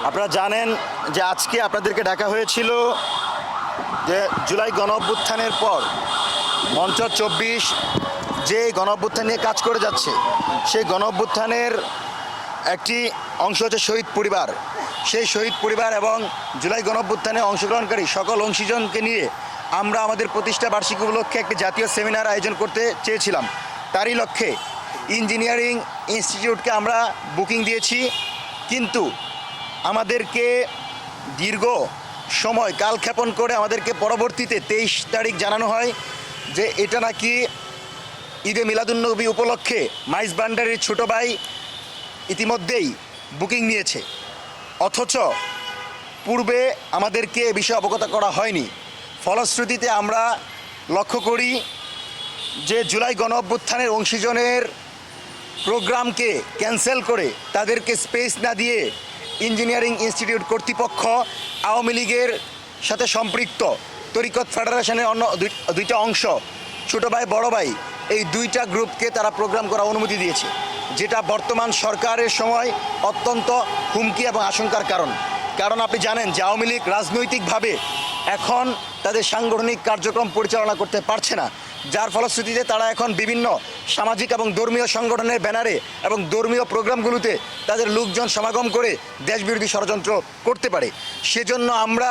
আপনারা জানেন যে আজকে আপনাদেরকে ডাকা হয়েছিল যে জুলাই গণ অভ্যুত্থানের পর মঞ্চ ২৪ যে গণ অভ্যুত্থান নিয়ে কাজ করে যাচ্ছে সেই গণ অভ্যুত্থানের একটি অংশ হচ্ছে শহীদ পরিবার। সেই শহীদ পরিবার এবং জুলাই গণ অভ্যুত্থানে অংশগ্রহণকারী সকল অংশীজনকে নিয়ে আমরা আমাদের প্রতিষ্ঠা বার্ষিকী উপলক্ষে একটি জাতীয় সেমিনার আয়োজন করতে চেয়েছিলাম। তারই লক্ষ্যে ইঞ্জিনিয়ারিং ইনস্টিটিউটকে আমরা বুকিং দিয়েছি, কিন্তু আমাদেরকে দীর্ঘ সময় কালক্ষেপণ করে আমাদেরকে পরবর্তীতে ২৩ তারিখ জানানো হয় যে এটা নাকি ঈদে মিলাদুন্নবী উপলক্ষে মাইজ ভান্ডারির ছোটো ভাই ইতিমধ্যেই বুকিং নিয়েছে, অথচ পূর্বে আমাদেরকে এ বিষয়ে অবগত করা হয়নি। ফলশ্রুতিতে আমরা লক্ষ্য করি যে জুলাই গণ অভ্যুত্থানের অংশীজনের প্রোগ্রামকে ক্যান্সেল করে তাদেরকে স্পেস না দিয়ে ইঞ্জিনিয়ারিং ইনস্টিটিউট কর্তৃপক্ষ আওয়ামী লীগের সাথে সম্পৃক্ত তরিকত ফেডারেশনের অন্য দুইটা অংশ ছোটো ভাই বড় ভাই এই দুইটা গ্রুপকে তারা প্রোগ্রাম করার অনুমতি দিয়েছে, যেটা বর্তমান সরকারের সময় অত্যন্ত হুমকি এবং আশঙ্কার কারণ আপনি জানেন যে আওয়ামী লীগ রাজনৈতিকভাবে এখন তাদের সাংগঠনিক কার্যক্রম পরিচালনা করতে পারছে না, যার ফলশ্রুতিতে তারা এখন বিভিন্ন সামাজিক এবং ধর্মীয় সংগঠনের ব্যানারে এবং ধর্মীয় প্রোগ্রামগুলোতে তাদের লোকজন সমাগম করে দেশবিরোধী ষড়যন্ত্র করতে পারে। সেজন্য আমরা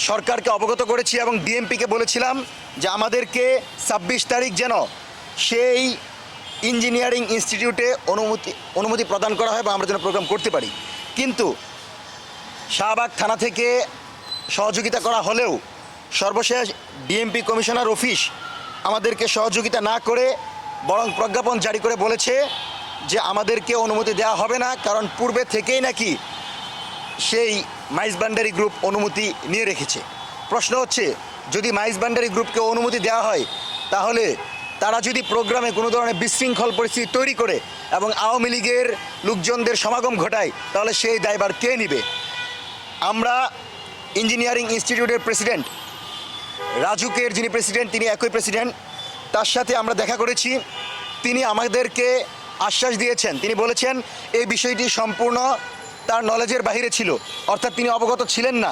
সরকারকে অবগত করেছি এবং ডিএমপিকে বলেছিলাম যে আমাদেরকে ২৬ তারিখ যেন সেই ইঞ্জিনিয়ারিং ইনস্টিটিউটে অনুমতি প্রদান করা হয় বা আমরা যেন প্রোগ্রাম করতে পারি। কিন্তু শাহবাগ থানা থেকে সহযোগিতা করা হলেও সর্বশেষ ডিএমপি কমিশনার অফিস আমাদেরকে সহযোগিতা না করে বরং প্রজ্ঞাপন জারি করে বলেছে যে আমাদেরকে অনুমতি দেওয়া হবে না, কারণ পূর্বে থেকেই নাকি সেই মাইজ ভান্ডারি গ্রুপ অনুমতি নিয়ে রেখেছে। প্রশ্ন হচ্ছে, যদি মাইজ ভান্ডারি গ্রুপকে অনুমতি দেওয়া হয় তাহলে তারা যদি প্রোগ্রামে কোনো ধরনের বিশৃঙ্খল পরিস্থিতি তৈরি করে এবং আওয়ামী লীগের লোকজনদের সমাগম ঘটায় তাহলে সেই দায়ভার কে নেবে? আমরা ইঞ্জিনিয়ারিং ইনস্টিটিউটের প্রেসিডেন্ট রাজুকের যিনি প্রেসিডেন্ট তিনি একই প্রেসিডেন্ট, তার সাথে আমরা দেখা করেছি। তিনি আমাদেরকে আশ্বাস দিয়েছেন, তিনি বলেছেন এই বিষয়টি সম্পূর্ণ তার নলেজের বাইরে ছিল, অর্থাৎ তিনি অবগত ছিলেন না।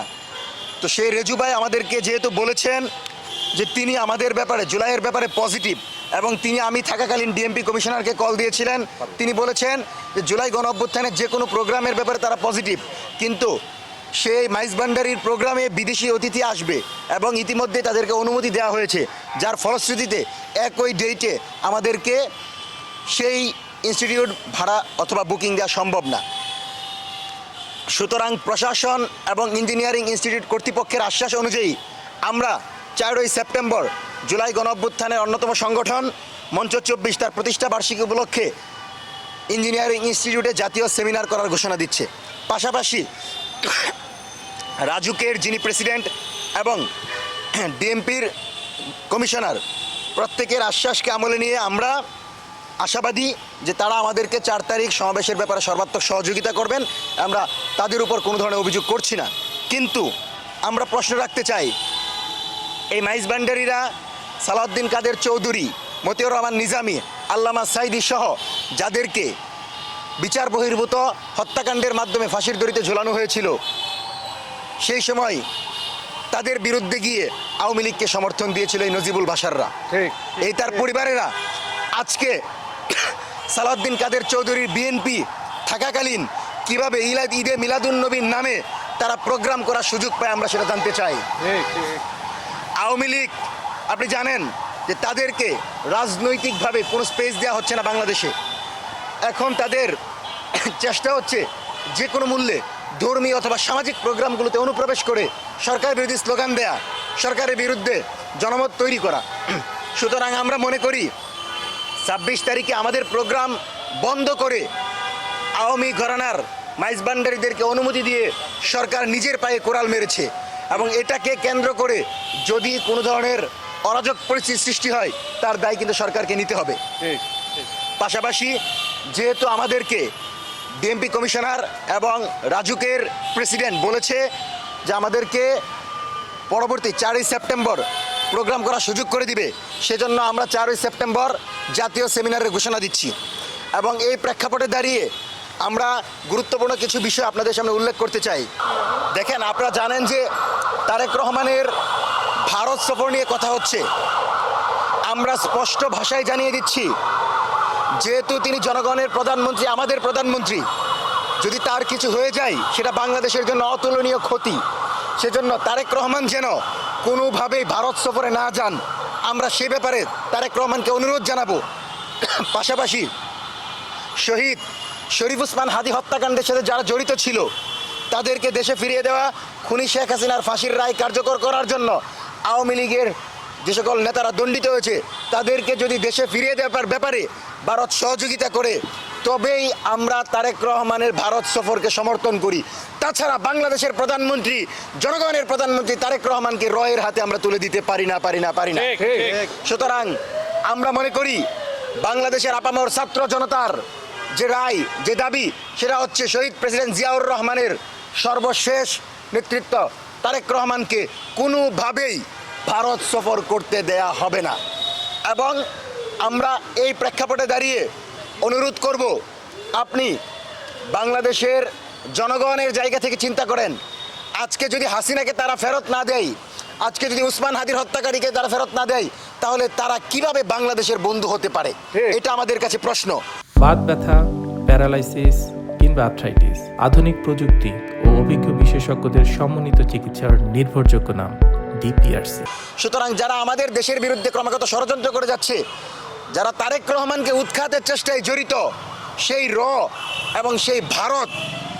তো সেই রেজু ভাই আমাদেরকে যেহেতু বলেছেন যে তিনি আমাদের ব্যাপারে জুলাইয়ের ব্যাপারে পজিটিভ এবং আমি থাকাকালীন ডিএমপি কমিশনারকে কল দিয়েছিলেন, তিনি বলেছেন যে জুলাই গণ অভ্যুত্থানের যে কোনো প্রোগ্রামের ব্যাপারে তারা পজিটিভ, কিন্তু সেই মাইজ ভান্ডারির প্রোগ্রামে বিদেশি অতিথি আসবে এবং ইতিমধ্যে তাদেরকে অনুমতি দেওয়া হয়েছে, যার ফলশ্রুতিতে একই ডেটে আমাদেরকে সেই ইনস্টিটিউট ভাড়া অথবা বুকিং দেওয়া সম্ভব না। সুতরাং প্রশাসন এবং ইঞ্জিনিয়ারিং ইনস্টিটিউট কর্তৃপক্ষের আশ্বাস অনুযায়ী আমরা 4ই সেপ্টেম্বর জুলাই গণ অভ্যুত্থানের অন্যতম সংগঠন মঞ্চ ২৪ তার প্রতিষ্ঠা বার্ষিকী উপলক্ষে ইঞ্জিনিয়ারিং ইনস্টিটিউটে জাতীয় সেমিনার করার ঘোষণা দিচ্ছে। পাশাপাশি রাজুকের যিনি প্রেসিডেন্ট এবং ডিএমপির কমিশনার প্রত্যেকের আশ্বাসকে আমলে নিয়ে আমরা আশাবাদী যে তারা আমাদেরকে ৪ তারিখ সমাবেশের ব্যাপারে সর্বাত্মক সহযোগিতা করবেন। আমরা তাদের উপর কোনো ধরনের অভিযোগ করছি না, কিন্তু আমরা প্রশ্ন রাখতে চাই, এই মাইজ ভান্ডারিরা সালাউদ্দিন কাদের চৌধুরী, মতিউর রহমান নিজামী, আল্লামা সাইদি সহ যাদেরকে বিচার বহির্ভূত হত্যাকাণ্ডের মাধ্যমে ফাঁসির দড়িতে ঝোলানো হয়েছিল, সেই সময় তাদের বিরুদ্ধে গিয়ে আওয়ামী লীগকে সমর্থন দিয়েছিল এই নজিবুল বাশাররা, এই তার পরিবারেরা আজকে সালাউদ্দিন কাদের চৌধুরীর বিএনপি থাকাকালীন কিভাবে ঈদে মিলাদুন্নবীর নামে তারা প্রোগ্রাম করার সুযোগ পায় আমরা সেটা জানতে চাই। আওয়ামী লীগ আপনি জানেন যে তাদেরকে রাজনৈতিকভাবে কোনো স্পেস দেওয়া হচ্ছে না বাংলাদেশে। এখন তাদের চেষ্টা হচ্ছে যে কোনো মূল্যে ধর্মীয় অথবা সামাজিক প্রোগ্রামগুলোতে অনুপ্রবেশ করে সরকার বিরোধী স্লোগান দেয়া, সরকারের বিরুদ্ধে জনমত তৈরি করা। সুতরাং আমরা মনে করি ২৬ তারিখে আমাদের প্রোগ্রাম বন্ধ করে আওয়ামী ঘরানার মাইজ ভান্ডারিদেরকে অনুমতি দিয়ে সরকার নিজের পায়ে কোরাল মেরেছে এবং এটাকে কেন্দ্র করে যদি কোনো ধরনের অরাজক পরিস্থিতি সৃষ্টি হয় তার দায় কিন্তু সরকারকে নিতে হবে। পাশাপাশি যেহেতু আমাদেরকে ডিএমপি কমিশনার এবং রাজুকের প্রেসিডেন্ট বলেছে যে আমাদেরকে পরবর্তী 4ই সেপ্টেম্বর প্রোগ্রাম করার সুযোগ করে দিবে, সেজন্য আমরা 4ই সেপ্টেম্বর জাতীয় সেমিনারের ঘোষণা দিচ্ছি। এবং এই প্রেক্ষাপটে দাঁড়িয়ে আমরা গুরুত্বপূর্ণ কিছু বিষয় আপনাদের সামনে উল্লেখ করতে চাই। দেখেন, আপনারা জানেন যে তারেক রহমানের ভারত সফর নিয়ে কথা হচ্ছে। আমরা স্পষ্ট ভাষায় জানিয়ে দিচ্ছি, যেহেতু তিনি জনগণের প্রধানমন্ত্রী, আমাদের প্রধানমন্ত্রী, যদি তার কিছু হয়ে যায় সেটা বাংলাদেশের জন্য অতুলনীয় ক্ষতি। সেজন্য তারেক রহমান যেন কোনোভাবেই ভারত সফরে না যান, আমরা সে ব্যাপারে তারেক রহমানকে অনুরোধ জানাবো। পাশাপাশি শহীদ শরীফ ওসমান হাদি হত্যাকাণ্ডের সাথে যারা জড়িত ছিল তাদেরকে দেশে ফিরিয়ে দেওয়া, খুনি শেখ হাসিনার ফাঁসির রায় কার্যকর করার জন্য আওয়ামী লীগের যে সকল নেতারা দণ্ডিত হয়েছে তাদেরকে যদি দেশে ফিরিয়ে দেওয়ার ব্যাপারে ভারত সহযোগিতা করে, তবেই আমরা তারেক রহমানের ভারত সফরকে সমর্থন করি। তাছাড়া বাংলাদেশের প্রধানমন্ত্রী, জনগণের প্রধানমন্ত্রী তারেক রহমানকে রয়ের হাতে আমরা তুলে দিতে পারি না। সুতরাং আমরা মনে করি বাংলাদেশের আপামর ছাত্র জনতার যে রায়, যে দাবি, সেটা হচ্ছে শহীদ প্রেসিডেন্ট জিয়াউর রহমানের সর্বশেষ নেতৃত্ব তারেক রহমানকে কোনোভাবেই ভারত সফর করতে দেয়া হবে না। এবং আমরা এই প্রেক্ষাপটে দাঁড়িয়ে অনুরোধ করব, আপনি বাংলাদেশের জনগণের জায়গা থেকে চিন্তা করেন। আজকে যদি হাসিনাকে তারা ফেরত না দেয়, আজকে যদি উসমান হাদির হত্যাকারীকে তারা ফেরত না দেয়, তাহলে তারা কিভাবে বাংলাদেশের বন্ধু হতে পারে? এটা আমাদের কাছে প্রশ্ন। বাত ব্যথা, প্যারালাইসিস কিংবা আর্থ্রাইটিস, আধুনিক প্রযুক্তি ও অভিজ্ঞ বিশেষজ্ঞদের সমন্বিত চিকিৎসার নির্ভরযোগ্য নাম ডিপিআরসি। সুতরাং যারা আমাদের দেশের বিরুদ্ধে ক্রমাগত ষড়যন্ত্র করে যাচ্ছে, যারা তারেক রহমানকে উৎখাতের চেষ্টায় জড়িত, সেই এবং সেই ভারত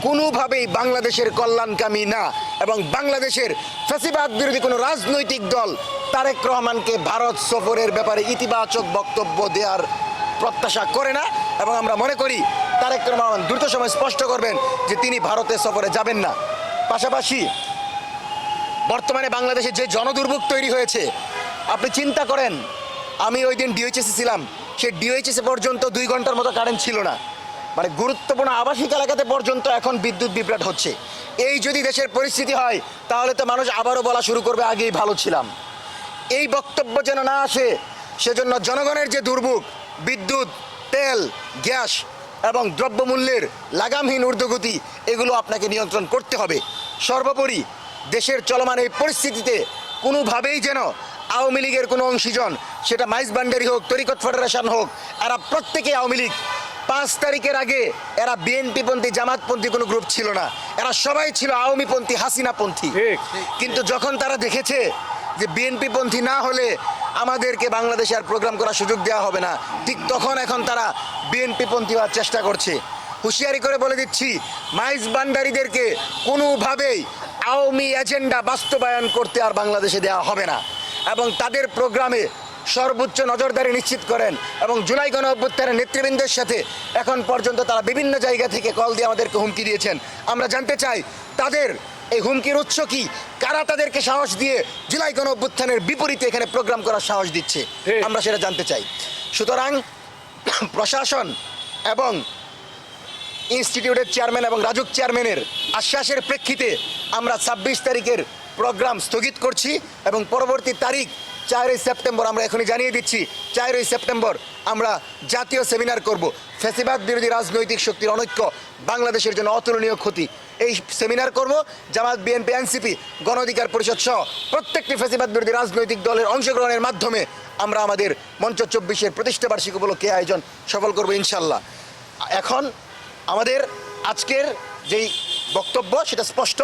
কোনোভাবেই বাংলাদেশের কল্যাণকামী না। এবং বাংলাদেশের ফ্যাসিবাদ বিরোধী কোনো রাজনৈতিক দল তারেক রহমানকে ভারত সফরের ব্যাপারে ইতিবাচক বক্তব্য দেওয়ার প্রত্যাশা করে না। এবং আমরা মনে করি তারেক রহমান দ্রুত সময় স্পষ্ট করবেন যে তিনি ভারতে সফরে যাবেন না। পাশাপাশি বর্তমানে বাংলাদেশে যে জনদুর্ভোগ তৈরি হয়েছে, আপনি চিন্তা করেন, আমি ওই দিন ডিওএইচএসে ছিলাম, সেই ডিওএইচএসে পর্যন্ত 2 ঘন্টার মতো কারেন্ট ছিল না। মানে গুরুত্বপূর্ণ আবাসিক এলাকাতে পর্যন্ত এখন বিদ্যুৎ বিভ্রাট হচ্ছে। এই যদি দেশের পরিস্থিতি হয়, তাহলে তো মানুষ আবারও বলা শুরু করবে আগেই ভালো ছিলাম। এই বক্তব্য যেন না আসে, সেজন্য জনগণের যে দুর্ভোগ, বিদ্যুৎ, তেল, গ্যাস এবং দ্রব্যমূল্যের লাগামহীন ঊর্ধ্বগতি, এগুলো আপনাকে নিয়ন্ত্রণ করতে হবে। সর্বোপরি দেশের চলমান এই পরিস্থিতিতে কোনোভাবেই যেন আওয়ামী লীগের কোনো অংশীজন, সেটা মাইজভান্ডারি হোক, তরিকত ফেডারেশন হোক, এরা প্রত্যেকেই আওয়ামী লীগ। 5 তারিখের আগে এরা বিএনপিপন্থী, জামাতপন্থী কোনো গ্রুপ ছিল না, এরা সবাই ছিল আওয়ামীপন্থী, হাসিনাপন্থী। কিন্তু যখন তারা দেখেছে যে বিএনপিপন্থী না হলে আমাদেরকে বাংলাদেশে আর প্রোগ্রাম করার সুযোগ দেওয়া হবে না, ঠিক তখন এখন তারা বিএনপিপন্থী হওয়ার চেষ্টা করছে। হুঁশিয়ারি করে বলে দিচ্ছি, মাইজভান্ডারিদেরকে কোনোভাবেই আওয়ামী এজেন্ডা বাস্তবায়ন করতে আর বাংলাদেশে দেওয়া হবে না। এবং তাদের প্রোগ্রামে সর্বোচ্চ নজরদারি নিশ্চিত করেন। এবং জুলাই গণ অভ্যুত্থানের নেতৃবৃন্দের সাথে এখন পর্যন্ত তারা বিভিন্ন জায়গা থেকে কল দিয়ে আমাদেরকে হুমকি দিয়েছেন। আমরা জানতে চাই তাদের এই হুমকির উৎস কি, কারা তাদেরকে সাহস দিয়ে জুলাই গণ অভ্যুত্থানের বিপরীতে এখানে প্রোগ্রাম করার সাহস দিচ্ছে, আমরা সেটা জানতে চাই। সুতরাং প্রশাসন এবং ইনস্টিটিউটের চেয়ারম্যান এবং রাজুক চেয়ারম্যানের আশ্বাসের প্রেক্ষিতে আমরা 26 তারিখের প্রোগ্রাম স্থগিত করছি এবং পরবর্তী তারিখ 4 সেপ্টেম্বর আমরা এখনই জানিয়ে দিচ্ছি। 4 সেপ্টেম্বর আমরা জাতীয় সেমিনার করব। ফ্যাসিবাদ বিরোধী রাজনৈতিক শক্তির অনৈক্য বাংলাদেশের জন্য অতুলনীয় ক্ষতি। এই সেমিনার করব জামাত, বিএনপি, এনসিপি, গণ অধিকার পরিষদ সহ প্রত্যেকটি ফ্যাসিবাদ বিরোধী রাজনৈতিক দলের অংশগ্রহণের মাধ্যমে আমরা আমাদের মঞ্চ 24-এর প্রতিষ্ঠাবার্ষিকী উপলক্ষে আয়োজন সফল করব ইনশাল্লাহ। এখন আমাদের আজকের যেই বক্তব্য সেটা স্পষ্ট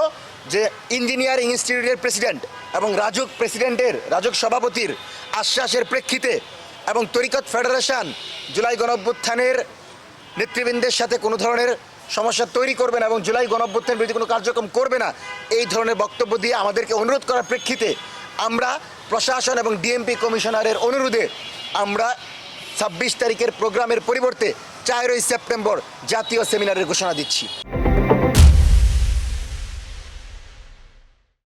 যে ইঞ্জিনিয়ারিং ইনস্টিটিউটের প্রেসিডেন্ট এবং রাজুক সভাপতির আশ্বাসের প্রেক্ষিতে এবং তরিকত ফেডারেশন জুলাই গণ অভ্যুত্থানের নেতৃবৃন্দের সাথে কোনো ধরনের সমস্যা তৈরি করবে না এবং জুলাই গণ অভ্যুত্থান বিরোধী কোনো কার্যক্রম করবে না, এই ধরনের বক্তব্য দিয়ে আমাদেরকে অনুরোধ করার প্রেক্ষিতে আমরা প্রশাসন এবং ডিএমপি কমিশনারের অনুরোধে আমরা 26 তারিখের প্রোগ্রামের পরিবর্তে 4 সেপ্টেম্বর জাতীয় সেমিনারের ঘোষণা দিচ্ছি।